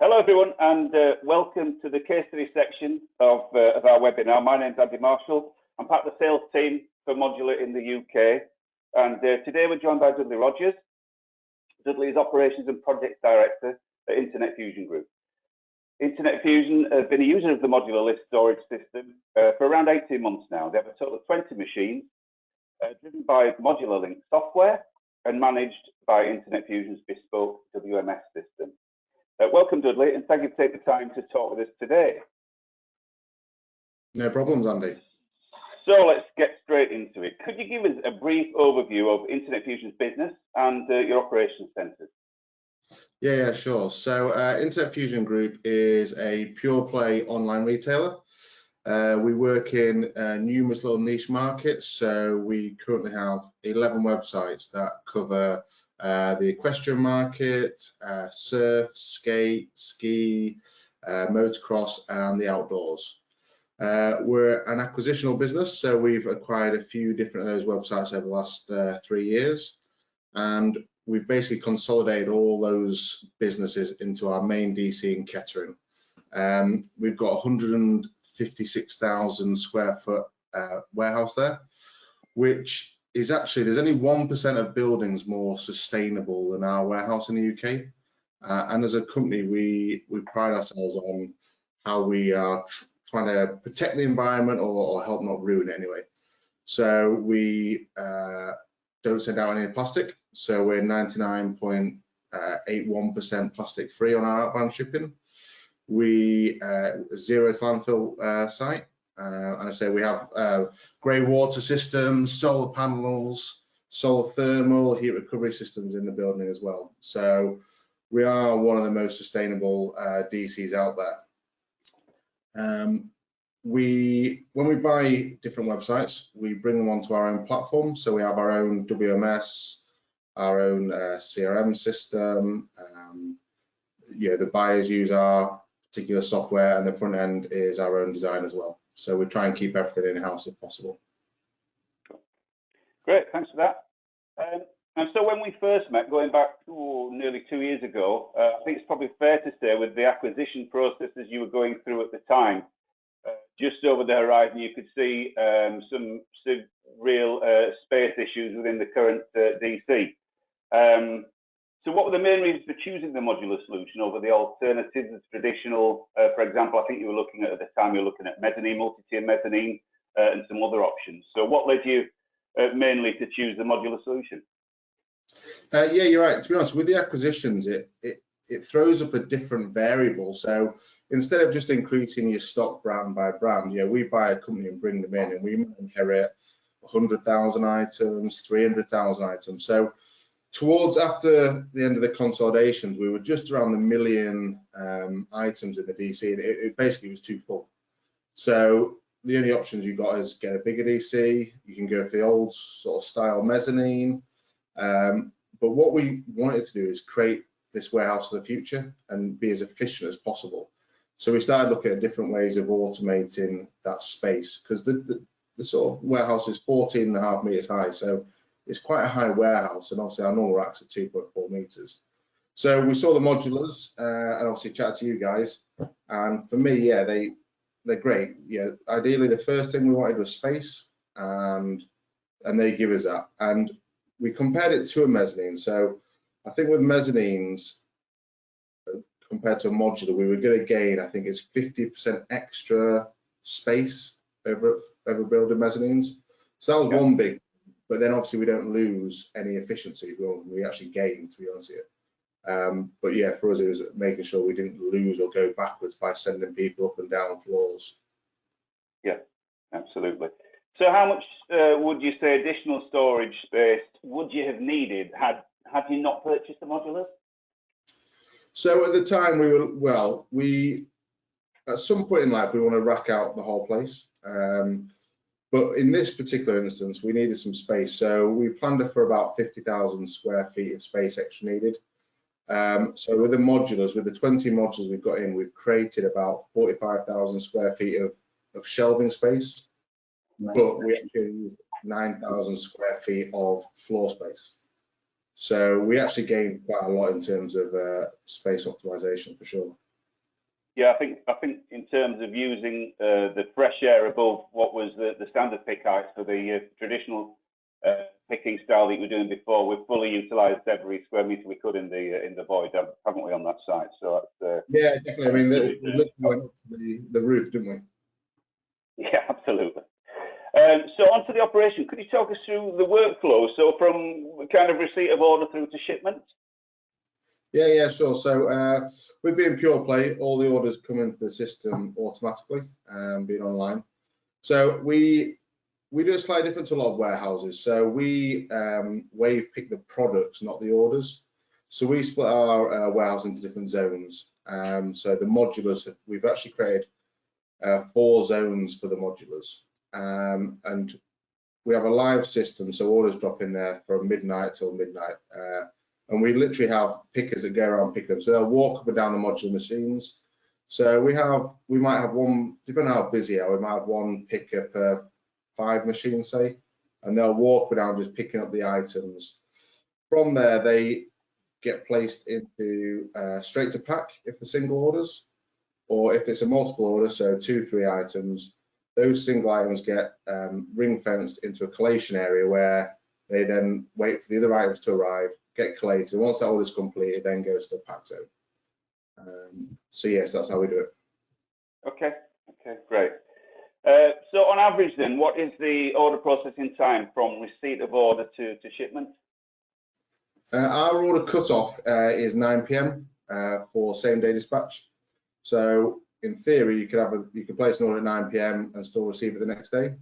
Hello everyone, and welcome to the case study section of our webinar. My name is Andy Marshall. I'm part of the sales team for Modula in the UK, and today we're joined by Dudley Rogers. Dudley is Operations and Projects Director at Internet Fusion Group. Internet Fusion has been a user of the Modulus storage system for around 18 months now. They have a total of 20 machines driven by Modular Link software and managed by Internet Fusion's bespoke WMS system. Welcome, Dudley, and thank you for taking the time to talk with us today. No problems, Andy. So let's get straight into it. Could you give us a brief overview of Internet Fusion's business and your operations centres? Yeah, sure. So Internet Fusion Group is a pure play online retailer. We work in numerous little niche markets. So we currently have 11 websites that cover the equestrian market, surf, skate, ski, motocross, and the outdoors. We're an acquisitional business, so we've acquired a few different of those websites over the last 3 years, and we've basically consolidated all those businesses into our main DC in Kettering. We've got 156,000 square foot warehouse there, which is actually, there's only 1% of buildings more sustainable than our warehouse in the UK. And as a company, we pride ourselves on how we are trying to protect the environment or help not ruin it anyway. So we don't send out any plastic. So we're 99.81% plastic free on our outbound shipping. We zero landfill site. And I say we have grey water systems, solar panels, solar thermal, heat recovery systems in the building as well. So we are one of the most sustainable DCs out there. When we buy different websites, we bring them onto our own platform. So we have our own WMS, our own CRM system. The buyers use our particular software, and the front end is our own design as well. So we try and keep everything in-house if possible. Great, thanks for that. And so when we first met, going back nearly 2 years ago, I think it's probably fair to say with the acquisition processes you were going through at the time, just over the horizon you could see some real space issues within the current DC. So what were the main reasons for choosing the modular solution over the alternatives, the traditional, for example, I think you were looking at the time, you were looking at mezzanine, multi-tier mezzanine, and some other options. So what led you mainly to choose the modular solution? Yeah, you're right. To be honest, with the acquisitions, it throws up a different variable. So instead of just increasing your stock brand by brand, we buy a company and bring them in, and we inherit 100,000 items, 300,000 items. So towards after the end of the consolidations, we were just around the 1 million items in the DC, and it basically was too full. So the only options you got is get a bigger DC. You can go for the old sort of style mezzanine. But what we wanted to do is create this warehouse for the future and be as efficient as possible. So we started looking at different ways of automating that space, because the sort of warehouse is 14.5 meters high. So it's quite a high warehouse, and obviously our normal racks are 2.4 meters. So we saw the modulars and obviously chatted to you guys. And for me, yeah, they're great. Yeah, ideally the first thing we wanted was space, and they give us that. And we compared it to a mezzanine. So I think with mezzanines compared to a modular, we were going to gain, I think it's 50% extra space over building mezzanines. So that was one big. But then obviously we don't lose any efficiency. We actually gain, to be honest with you. But yeah, for us it was making sure we didn't lose or go backwards by sending people up and down floors. Yeah, absolutely. So how much would you say additional storage space would you have needed had you not purchased the modulars? So at the time we at some point in life we want to rack out the whole place. But in this particular instance, we needed some space. So we planned it for about 50,000 square feet of space extra needed. So with the modulars, with the 20 modulars we've got in, we've created about 45,000 square feet of shelving space. Right. But we actually use 9,000 square feet of floor space. So we actually gained quite a lot in terms of space optimization for sure. Yeah, I think in terms of using the fresh air above what was the standard pick heights for the traditional picking style that we were doing before, we've fully utilised every square metre we could in the void, haven't we, on that site? So that's yeah, definitely. I mean, we literally went up to the roof, didn't we? Yeah, absolutely. So on to the operation. Could you talk us through the workflow? So from kind of receipt of order through to shipment? Yeah, sure. So with being pure play, all the orders come into the system automatically, being online. So we do a slightly different to a lot of warehouses. So we wave pick the products, not the orders. So we split our warehouse into different zones. So the modulars, we've actually created 4 zones for the modulars. And we have a live system, so orders drop in there from midnight till midnight. And we literally have pickers that go around picking them. So they'll walk up and down the modular machines. So we might have one, depending on how busy we are, we might have one picker per 5 machines, say, and they'll walk around just picking up the items. From there, they get placed into straight to pack if they're single orders, or if it's a multiple order, so 2, 3 items, those single items get ring fenced into a collation area where they then wait for the other items to arrive, get collated. Once that order is completed, then goes to the pack zone. So yes, that's how we do it. Okay, great. So on average then, what is the order processing time from receipt of order to shipment? Our order cut-off is 9 p.m. For same-day dispatch. So in theory, you could place an order at 9 p.m. and still receive it the next day.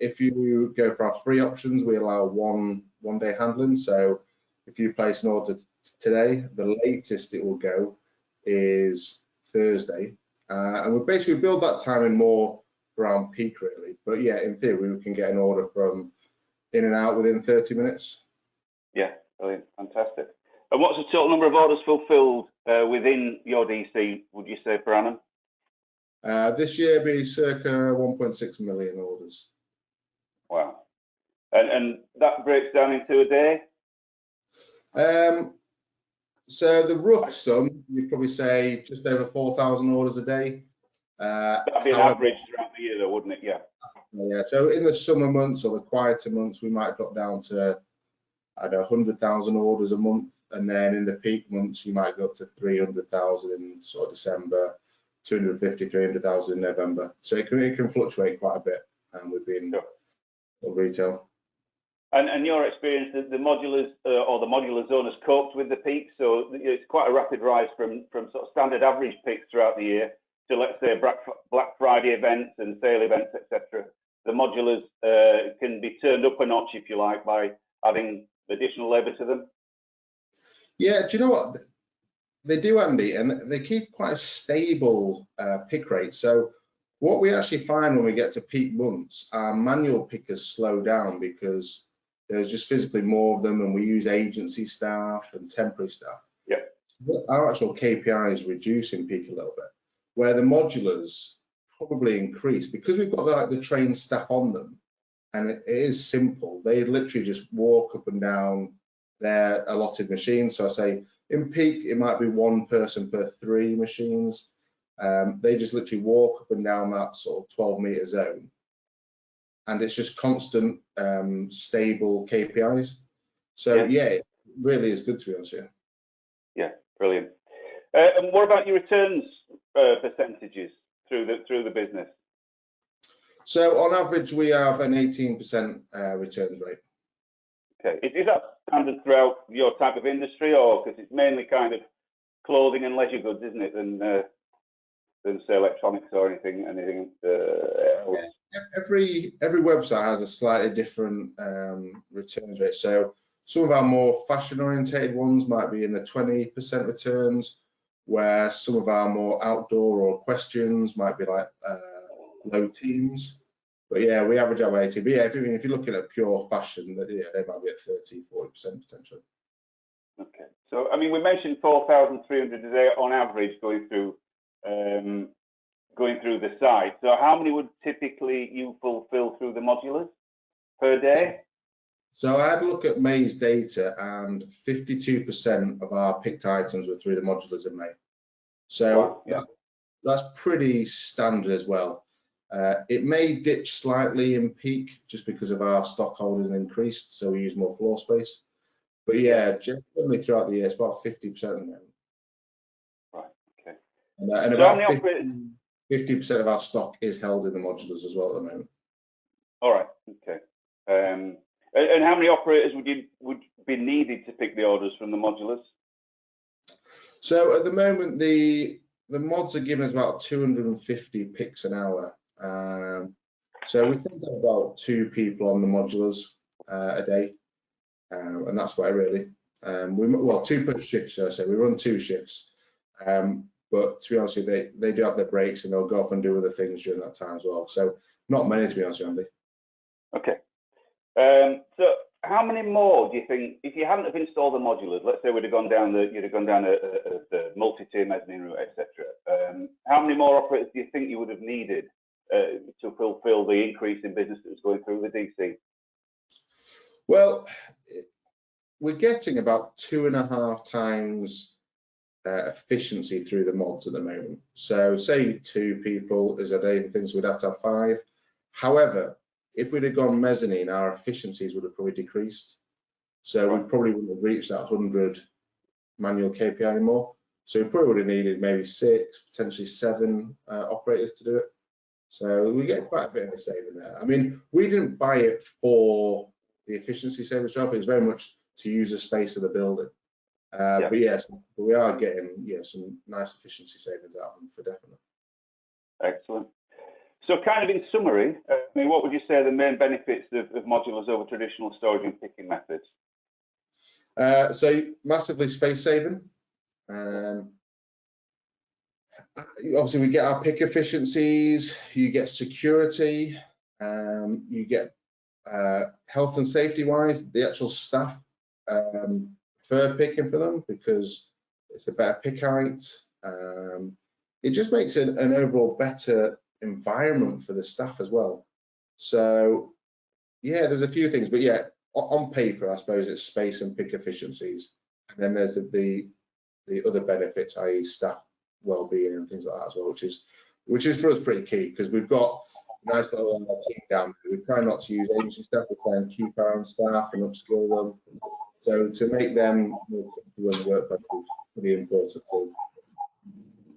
If you go for our free options, we allow one-day handling. So if you place an order today, the latest it will go is Thursday. And we basically build that time in more around peak, really. But yeah, in theory, we can get an order from in and out within 30 minutes. Yeah, brilliant, fantastic. And what's the total number of orders fulfilled within your DC, would you say, per annum? This year it'll be circa 1.6 million orders. Wow. And that breaks down into a day? So the rough sum, you'd probably say just over 4,000 orders a day. That'd be an average throughout the year though, wouldn't it? Yeah. Yeah, so in the summer months or the quieter months, we might drop down to, I don't know, 100,000 orders a month. And then in the peak months, you might go up to 300,000 in sort of December, 250, 300,000 in November. So it can fluctuate quite a bit with being retail. And your experience, the modulars or the modular zone has coped with the peaks, so it's quite a rapid rise from sort of standard average peaks throughout the year to, let's say, Black Friday events and sale events, etc. The modulars can be turned up a notch, if you like, by adding additional labour to them. Yeah, do you know what they do, Andy? And they keep quite a stable pick rate. So what we actually find when we get to peak months, our manual pickers slow down because there's just physically more of them, and we use agency staff and temporary staff. Yeah. So our actual KPIs reduce in peak a little bit, where the modulars probably increase because we've got the trained staff on them, and it is simple. They literally just walk up and down their allotted machines. So I say in peak, it might be 1 person per 3 machines. They just literally walk up and down that sort of 12-meter zone. And it's just constant, stable KPIs. So yeah, it really is good, to be honest. Yeah, brilliant. And what about your returns percentages through the business? So on average, we have an 18% returns rate. Okay, is that standard throughout your type of industry, or because it's mainly kind of clothing and leisure goods, isn't it, than say electronics or anything else? Every website has a slightly different returns rate. So some of our more fashion orientated ones might be in the 20% returns, where some of our more outdoor or equestrians might be like low teens. But yeah, we average out 80. But yeah, if you're looking at pure fashion, yeah, they might be at 30, 40% potentially. Okay, so I mean, we mentioned 4,300 a day on average going through the site. So how many would typically you fulfill through the modulars per day? So I had a look at May's data, and 52% of our picked items were through the modulars in May. So that's pretty standard as well. It may dip slightly in peak just because of our stock holders increased, so we use more floor space. But yeah, generally throughout the year, it's about 50% at the moment. Right. Okay. And So about 50% of our stock is held in the modulars as well at the moment. All right. Okay. And how many operators would be needed to pick the orders from the modulars? So at the moment, the mods are giving us about 250 picks an hour. So we tend to have about 2 people on the modulars a day, and that's why really. Well, 2 per shift, should I say? We run 2 shifts, but to be honest with you, they do have their breaks and they'll go off and do other things during that time as well. So not many, to be honest with you, Andy. Okay. So how many more do you think, if you hadn't have installed the modulars, let's say you'd have gone down the multi-tier mezzanine route, etc. How many more operators do you think you would have needed to fulfil the increase in business that was going through the DC? Well, we're getting about 2.5 times efficiency through the mods at the moment. So say 2 people is a day, the things we'd have to have 5. However, if we'd have gone mezzanine, our efficiencies would have probably decreased. So we probably wouldn't have reached that 100 manual KPI anymore. So we probably would have needed maybe 6, potentially 7 operators to do it. So we get quite a bit of a saving there. I mean, we didn't buy it for the efficiency savings job. It was very much to use the space of the building. But yes, we are getting some nice efficiency savings out of them for definite. Excellent. So kind of in summary, I mean, what would you say are the main benefits of modulars over traditional storage and picking methods? So massively space saving. Obviously, we get our pick efficiencies, you get security, you get health and safety wise, the actual staff prefer picking for them because it's a better pick height. It just makes it an overall better environment for the staff as well. So yeah, there's a few things, but yeah, on paper, I suppose it's space and pick efficiencies. And then there's the other benefits, i.e. staff well-being and things like that as well, which is for us pretty key because we've got a nice little team down there. We try not to use agency staff, we try and keep our own staff and upskill them. So to make them more comfortable in the workplace is pretty important too.